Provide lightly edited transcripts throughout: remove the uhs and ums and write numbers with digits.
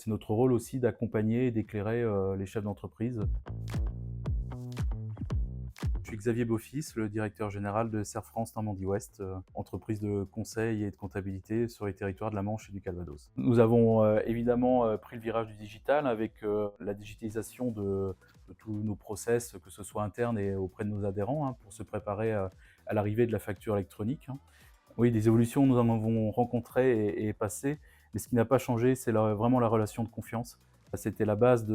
c'est notre rôle aussi d'accompagner et d'éclairer les chefs d'entreprise. Je suis Xavier Beaufils, le directeur général de Serre France Normandie Ouest, entreprise de conseil et de comptabilité sur les territoires de la Manche et du Calvados. Nous avons évidemment pris le virage du digital avec la digitalisation de tous nos process, que ce soit internes et auprès de nos adhérents, pour se préparer à l'arrivée de la facture électronique. Oui, des évolutions nous en avons rencontré et passé, mais ce qui n'a pas changé, c'est vraiment la relation de confiance. C'était la base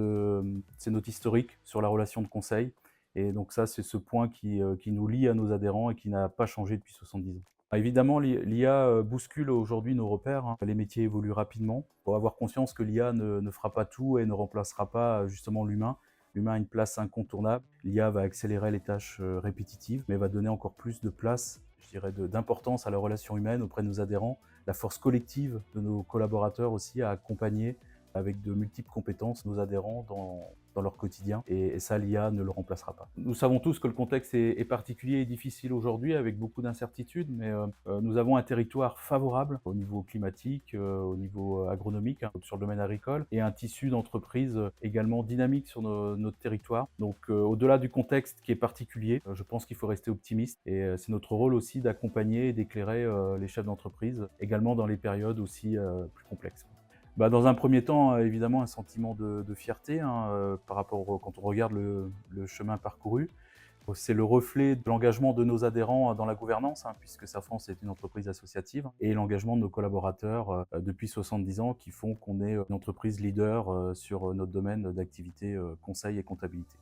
c'est notre historique sur la relation de conseil. Et donc ça, c'est ce point qui nous lie à nos adhérents et qui n'a pas changé depuis 70 ans. Évidemment, l'IA bouscule aujourd'hui nos repères. Les métiers évoluent rapidement. Il faut avoir conscience que l'IA ne fera pas tout et ne remplacera pas justement l'humain. L'humain a une place incontournable. L'IA va accélérer les tâches répétitives, mais va donner encore plus de place, je dirais, d'importance à la relation humaine auprès de nos adhérents, la force collective de nos collaborateurs aussi à accompagner avec de multiples compétences nos adhérents dans leur quotidien. Et ça, l'IA ne le remplacera pas. Nous savons tous que le contexte est particulier et difficile aujourd'hui avec beaucoup d'incertitudes, mais nous avons un territoire favorable au niveau climatique, au niveau agronomique, sur le domaine agricole, et un tissu d'entreprises également dynamique sur notre territoire. Donc au-delà du contexte qui est particulier, je pense qu'il faut rester optimiste et c'est notre rôle aussi d'accompagner et d'éclairer les chefs d'entreprise, également dans les périodes aussi plus complexes. Dans un premier temps, évidemment, un sentiment de fierté par rapport quand on regarde le chemin parcouru. C'est le reflet de l'engagement de nos adhérents dans la gouvernance, puisque Serre France est une entreprise associative, et l'engagement de nos collaborateurs depuis 70 ans qui font qu'on est une entreprise leader sur notre domaine d'activité conseil et comptabilité.